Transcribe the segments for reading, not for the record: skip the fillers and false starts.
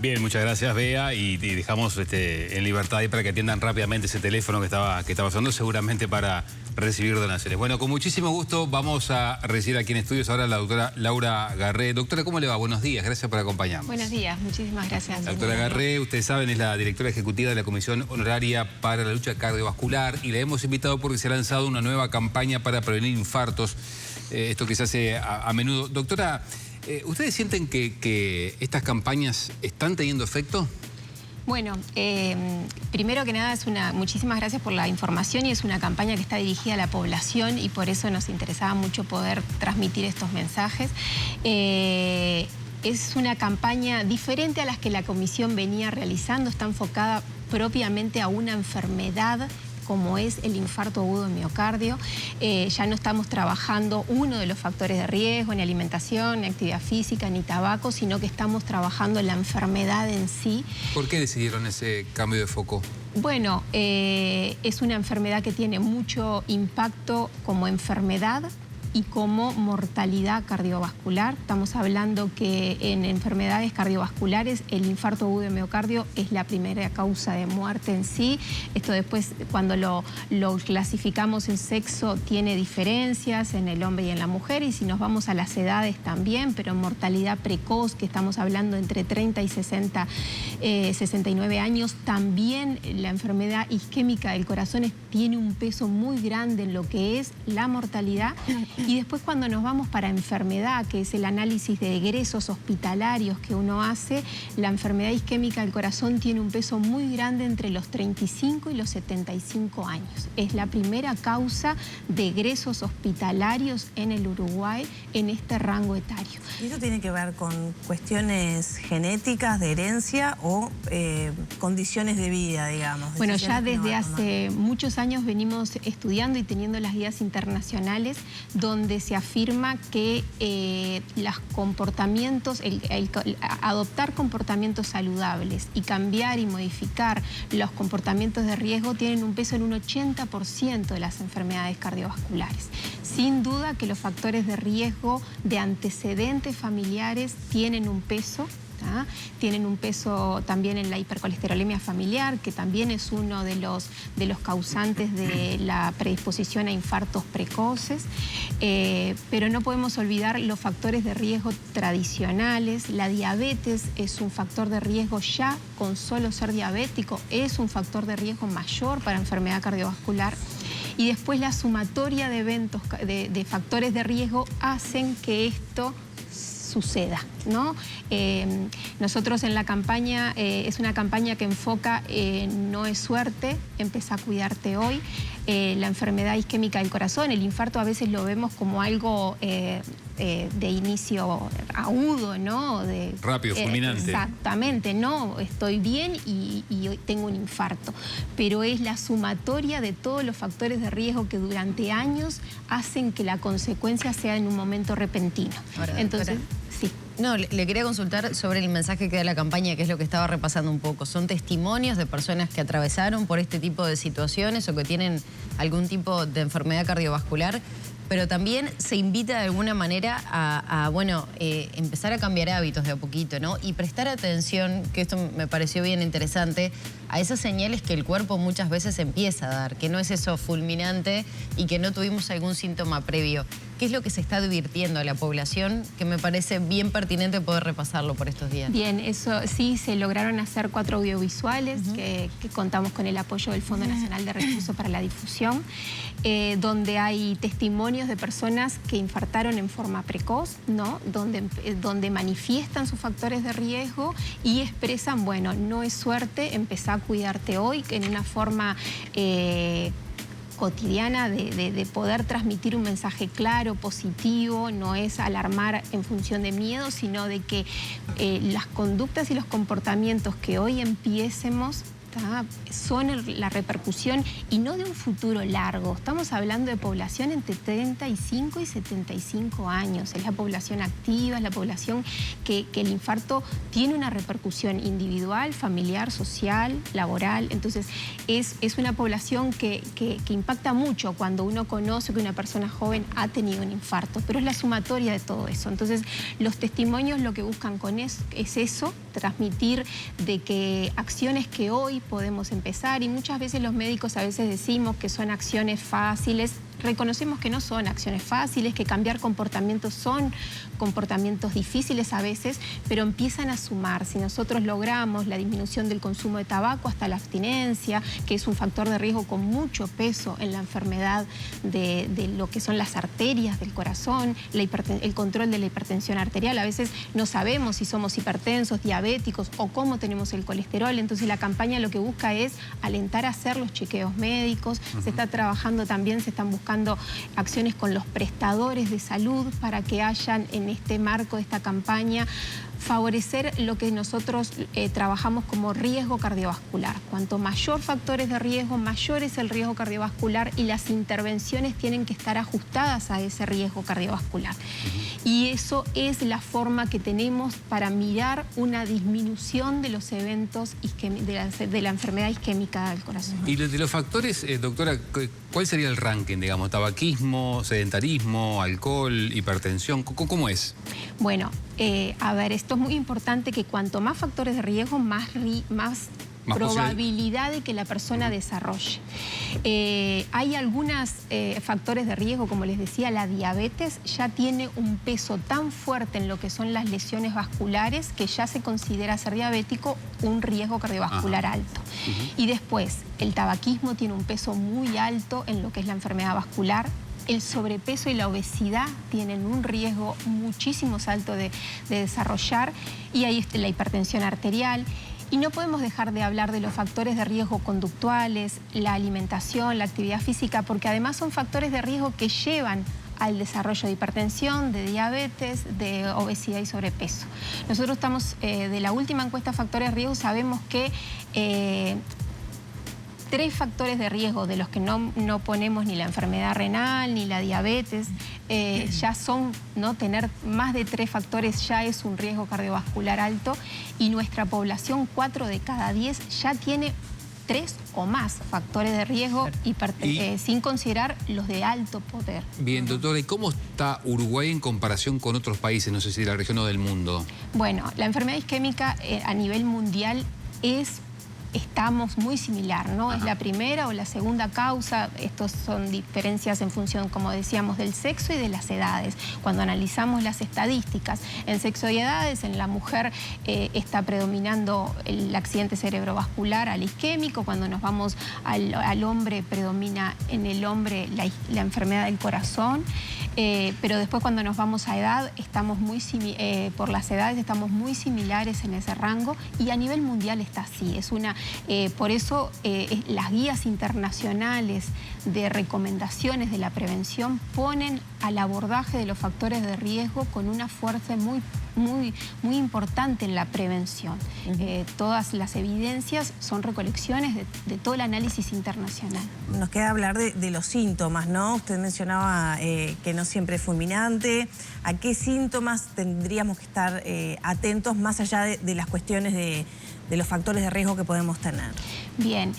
Bien, muchas gracias, Bea, y dejamos en libertad ahí para que atiendan rápidamente ese teléfono que estaba sonando, seguramente para recibir donaciones. Bueno, con muchísimo gusto vamos a recibir aquí en estudios ahora a la doctora Laura Garré. Doctora, ¿cómo le va? Buenos días, gracias por acompañarnos. Buenos días, muchísimas gracias. La doctora Garré, ustedes saben, es la directora ejecutiva de la Comisión Honoraria para la Lucha Cardiovascular y la hemos invitado porque se ha lanzado una nueva campaña para prevenir infartos, esto que se hace a menudo. Doctora, ¿ustedes sienten que estas campañas están teniendo efecto? Bueno, primero que nada, muchísimas gracias por la información y es una campaña que está dirigida a la población y por eso nos interesaba mucho poder transmitir estos mensajes. Es una campaña diferente a las que la Comisión venía realizando, está enfocada propiamente a una enfermedad como es el infarto agudo de miocardio. Ya no estamos trabajando uno de los factores de riesgo, ni alimentación, ni actividad física, ni tabaco, sino que estamos trabajando en la enfermedad en sí. ¿Por qué decidieron ese cambio de foco? Bueno, es una enfermedad que tiene mucho impacto como enfermedad y como mortalidad cardiovascular. Estamos hablando que en enfermedades cardiovasculares el infarto agudo de miocardio es la primera causa de muerte en sí. Esto después, cuando lo clasificamos en sexo, tiene diferencias en el hombre y en la mujer, y si nos vamos a las edades también, pero en mortalidad precoz, que estamos hablando entre 30 y 69 años, también la enfermedad isquémica del corazón tiene un peso muy grande en lo que es la mortalidad. Y después cuando nos vamos para enfermedad, que es el análisis de egresos hospitalarios que uno hace, la enfermedad isquémica del corazón tiene un peso muy grande entre los 35 y los 75 años. Es la primera causa de egresos hospitalarios en el Uruguay en este rango etario. ¿Y eso tiene que ver con cuestiones genéticas, de herencia o condiciones de vida, digamos? Bueno, ya desde hace muchos años venimos estudiando y teniendo las guías internacionales donde se afirma que los comportamientos, adoptar comportamientos saludables y cambiar y modificar los comportamientos de riesgo tienen un peso en un 80% de las enfermedades cardiovasculares. Sin duda que los factores de riesgo de antecedentes familiares tienen un peso. Tienen un peso también en la hipercolesterolemia familiar, que también es uno de los causantes de la predisposición a infartos precoces, pero no podemos olvidar los factores de riesgo tradicionales. La diabetes es un factor de riesgo ya, con solo ser diabético, es un factor de riesgo mayor para enfermedad cardiovascular. Y después la sumatoria de eventos, de factores de riesgo hacen que esto suceda, ¿no? Nosotros en la campaña, es una campaña que enfoca no es suerte, empezá a cuidarte hoy. La enfermedad isquémica del corazón, el infarto a veces lo vemos como algo de inicio agudo, ¿no? Rápido, fulminante. Exactamente, no, estoy bien y tengo un infarto. Pero es la sumatoria de todos los factores de riesgo que durante años hacen que la consecuencia sea en un momento repentino. Ahora, entonces, sí. No, le quería consultar sobre el mensaje que da la campaña, que es lo que estaba repasando un poco. ¿Son testimonios de personas que atravesaron por este tipo de situaciones o que tienen algún tipo de enfermedad cardiovascular? Pero también se invita de alguna manera a empezar a cambiar hábitos de a poquito, ¿no? Y prestar atención, que esto me pareció bien interesante, a esas señales que el cuerpo muchas veces empieza a dar, que no es eso fulminante y que no tuvimos algún síntoma previo. ¿Qué es lo que se está advirtiendo a la población? Que me parece bien pertinente poder repasarlo por estos días. Bien, eso sí, se lograron hacer 4 audiovisuales que contamos con el apoyo del Fondo Nacional de Recursos para la Difusión, donde hay testimonios de personas que infartaron en forma precoz, ¿no? Donde manifiestan sus factores de riesgo y expresan, bueno, no es suerte, empezá a cuidarte hoy, en una forma cotidiana de poder transmitir un mensaje claro, positivo, no es alarmar en función de miedo, sino de que las conductas y los comportamientos que hoy empiecemos son la repercusión, y no de un futuro largo. Estamos hablando de población entre 35 y 75 años. Es la población activa, es la población que el infarto tiene una repercusión individual, familiar, social, laboral. Entonces, es una población que impacta mucho cuando uno conoce que una persona joven ha tenido un infarto, pero es la sumatoria de todo eso. Entonces, los testimonios lo que buscan con es eso, transmitir de que acciones que hoy podemos empezar, y muchas veces los médicos a veces decimos que son acciones fáciles. Reconocemos que no son acciones fáciles, que cambiar comportamientos son comportamientos difíciles a veces, pero empiezan a sumar. Si nosotros logramos la disminución del consumo de tabaco hasta la abstinencia, que es un factor de riesgo con mucho peso en la enfermedad de lo que son las arterias del corazón, el control de la hipertensión arterial. A veces no sabemos si somos hipertensos, diabéticos o cómo tenemos el colesterol. Entonces la campaña lo que busca es alentar a hacer los chequeos médicos. Se está trabajando también, se están buscando acciones con los prestadores de salud para que hayan en este marco de esta campaña favorecer lo que nosotros trabajamos como riesgo cardiovascular. Cuanto mayor factores de riesgo, mayor es el riesgo cardiovascular, y las intervenciones tienen que estar ajustadas a ese riesgo cardiovascular. Y eso es la forma que tenemos para mirar una disminución de los eventos de la enfermedad isquémica del corazón. Y de los factores, doctora, ¿cuál sería el ranking, digamos? ¿Tabaquismo, sedentarismo, alcohol, hipertensión? ¿Cómo es? Bueno, a ver, esto es muy importante, que cuanto más factores de riesgo, más probabilidad de que la persona desarrolle. Hay algunos factores de riesgo, como les decía, la diabetes ya tiene un peso tan fuerte en lo que son las lesiones vasculares que ya se considera ser diabético un riesgo cardiovascular alto. Y después, el tabaquismo tiene un peso muy alto en lo que es la enfermedad vascular. El sobrepeso y la obesidad tienen un riesgo muchísimo alto de desarrollar, y ahí está la hipertensión arterial. Y no podemos dejar de hablar de los factores de riesgo conductuales, la alimentación, la actividad física, porque además son factores de riesgo que llevan al desarrollo de hipertensión, de diabetes, de obesidad y sobrepeso. Nosotros estamos, de la última encuesta factores de riesgo, sabemos que 3 factores de riesgo de los que no ponemos ni la enfermedad renal ni la diabetes, ya son, ¿no? Tener más de 3 factores ya es un riesgo cardiovascular alto, y nuestra población, 4 de cada 10, ya tiene 3 o más factores de riesgo, sin considerar los de alto poder. Bien, doctora, ¿y cómo está Uruguay en comparación con otros países, no sé si de la región o del mundo? Bueno, la enfermedad isquémica a nivel mundial estamos muy similar, ¿no? Es la primera o la segunda causa. Estos son diferencias en función, como decíamos, del sexo y de las edades. Cuando analizamos las estadísticas en sexo y edades, en la mujer está predominando el accidente cerebrovascular al isquémico. Cuando nos vamos al hombre, predomina en el hombre la enfermedad del corazón. Pero después, cuando nos vamos a edad, estamos por las edades estamos muy similares en ese rango, y a nivel mundial está así. Por eso las guías internacionales de recomendaciones de la prevención ponen al abordaje de los factores de riesgo con una fuerza muy importante en la prevención. Todas las evidencias son recolecciones de todo el análisis internacional. Nos queda hablar de los síntomas, ¿no? Usted mencionaba que no siempre es fulminante. ¿A qué síntomas tendríamos que estar atentos, más allá de las cuestiones de los factores de riesgo que podemos tener? Bien.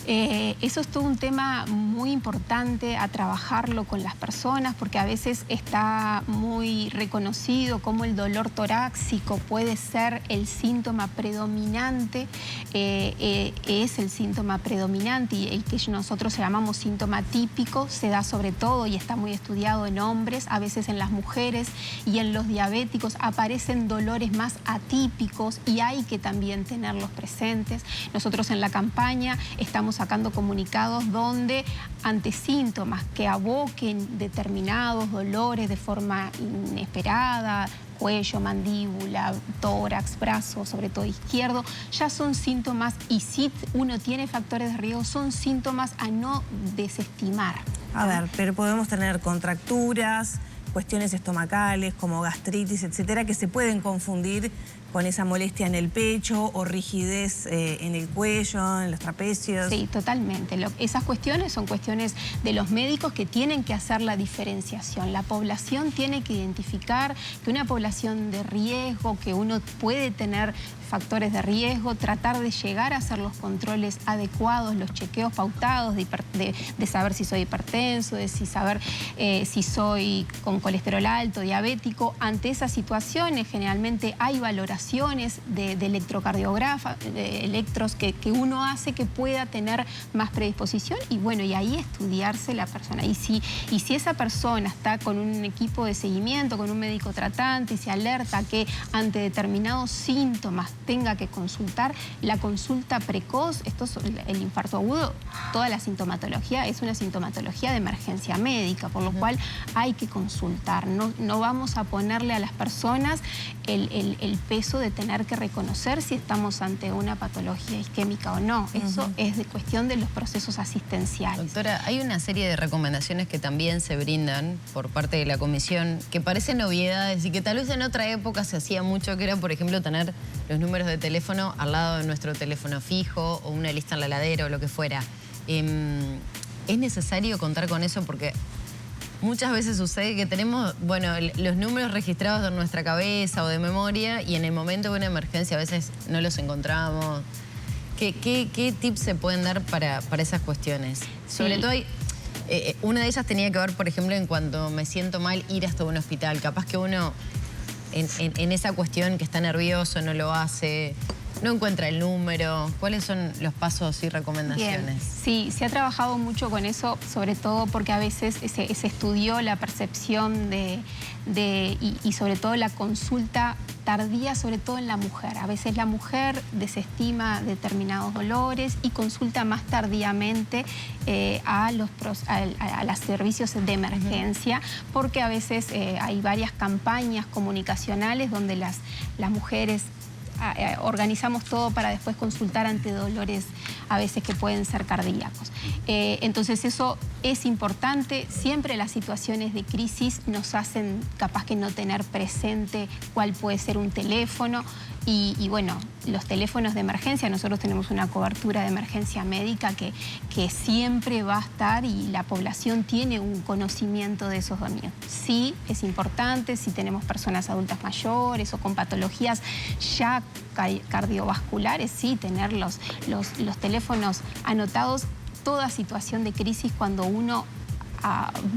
Eso es todo un tema muy importante a trabajarlo con las personas, porque a veces está muy reconocido como el dolor torácico puede ser el síntoma predominante, es el síntoma predominante, y el que nosotros llamamos síntoma típico se da sobre todo, y está muy estudiado en hombres, a veces en las mujeres y en los diabéticos aparecen dolores más atípicos, y hay que también tenerlos presentes. Nosotros en la campaña estamos sacando comunicados donde, ante síntomas que aboquen determinados dolores de forma inesperada, cuello, mandíbula, tórax, brazo, sobre todo izquierdo, ya son síntomas, y si uno tiene factores de riesgo, son síntomas a no desestimar. A ver, pero podemos tener contracturas, cuestiones estomacales como gastritis, etcétera, que se pueden confundir con esa molestia en el pecho o rigidez en el cuello, en los trapecios. Sí, totalmente. Esas cuestiones son cuestiones de los médicos que tienen que hacer la diferenciación. La población tiene que identificar que una población de riesgo, que uno puede tener factores de riesgo, tratar de llegar a hacer los controles adecuados, los chequeos pautados de saber si soy hipertenso, de saber si soy con colesterol alto, diabético. Ante esas situaciones generalmente hay valoraciones de electros que uno hace que pueda tener más predisposición y bueno, y ahí estudiarse la persona. Y si esa persona está con un equipo de seguimiento, con un médico tratante y se alerta que ante determinados síntomas tenga que consultar, la consulta precoz, el infarto agudo, toda la sintomatología es una sintomatología de emergencia médica, por lo cual hay que consultar. No vamos a ponerle a las personas el peso de tener que reconocer si estamos ante una patología isquémica o no. Eso es de cuestión de los procesos asistenciales. Doctora, hay una serie de recomendaciones que también se brindan por parte de la comisión que parecen novedades y que tal vez en otra época se hacía mucho, que era, por ejemplo, tener los números de teléfono al lado de nuestro teléfono fijo o una lista en la heladera o lo que fuera. ¿Es necesario contar con eso? Porque muchas veces sucede que tenemos, bueno, los números registrados en nuestra cabeza o de memoria y en el momento de una emergencia a veces no los encontramos. ¿Qué tips se pueden dar para esas cuestiones? Sí. Sobre todo, una de ellas tenía que ver, por ejemplo, en cuanto me siento mal, ir hasta un hospital. Capaz que uno, en esa cuestión que está nervioso, no lo hace, no encuentra el número. ¿Cuáles son los pasos y recomendaciones? Bien. Sí, se ha trabajado mucho con eso, sobre todo porque a veces se estudió la percepción y sobre todo la consulta tardía, sobre todo en la mujer. A veces la mujer desestima determinados dolores y consulta más tardíamente a los servicios de emergencia, porque a veces hay varias campañas comunicacionales donde las mujeres organizamos todo para después consultar ante dolores a veces que pueden ser cardíacos. Entonces eso es importante. Siempre las situaciones de crisis nos hacen capaz que no tener presente cuál puede ser un teléfono y bueno, los teléfonos de emergencia, nosotros tenemos una cobertura de emergencia médica que siempre va a estar y la población tiene un conocimiento de esos dominios. Sí, es importante si tenemos personas adultas mayores o con patologías ya cardiovasculares, sí, tener los teléfonos anotados. Toda situación de crisis, cuando uno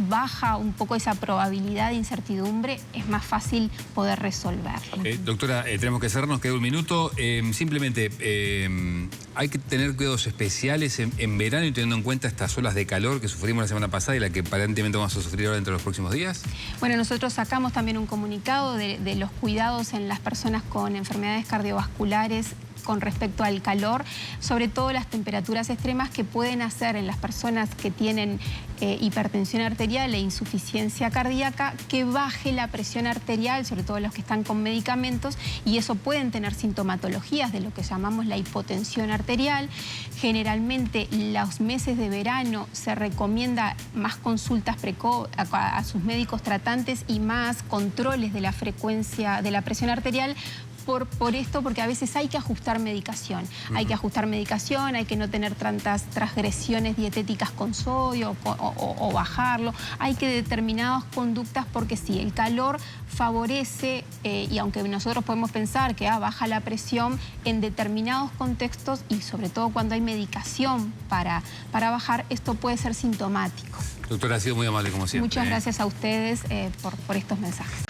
baja un poco esa probabilidad de incertidumbre, es más fácil poder resolverlo. Doctora, tenemos que cerrar, nos queda un minuto. Simplemente, hay que tener cuidados especiales en verano y teniendo en cuenta estas olas de calor que sufrimos la semana pasada y la que aparentemente vamos a sufrir ahora entre los próximos días. Bueno, nosotros sacamos también un comunicado de los cuidados en las personas con enfermedades cardiovasculares con respecto al calor, sobre todo las temperaturas extremas que pueden hacer en las personas que tienen hipertensión arterial e insuficiencia cardíaca, que baje la presión arterial, sobre todo los que están con medicamentos, y eso pueden tener sintomatologías de lo que llamamos la hipotensión arterial. Generalmente los meses de verano se recomienda más consultas a sus médicos tratantes y más controles de la frecuencia de la presión arterial, porque a veces hay que ajustar medicación. Hay que ajustar medicación, hay que no tener tantas transgresiones dietéticas con sodio o bajarlo. Hay que determinadas conductas porque sí, el calor favorece, y aunque nosotros podemos pensar que baja la presión, en determinados contextos y sobre todo cuando hay medicación para bajar, esto puede ser sintomático. Doctora, ha sido muy amable como siempre. Muchas gracias a ustedes por estos mensajes.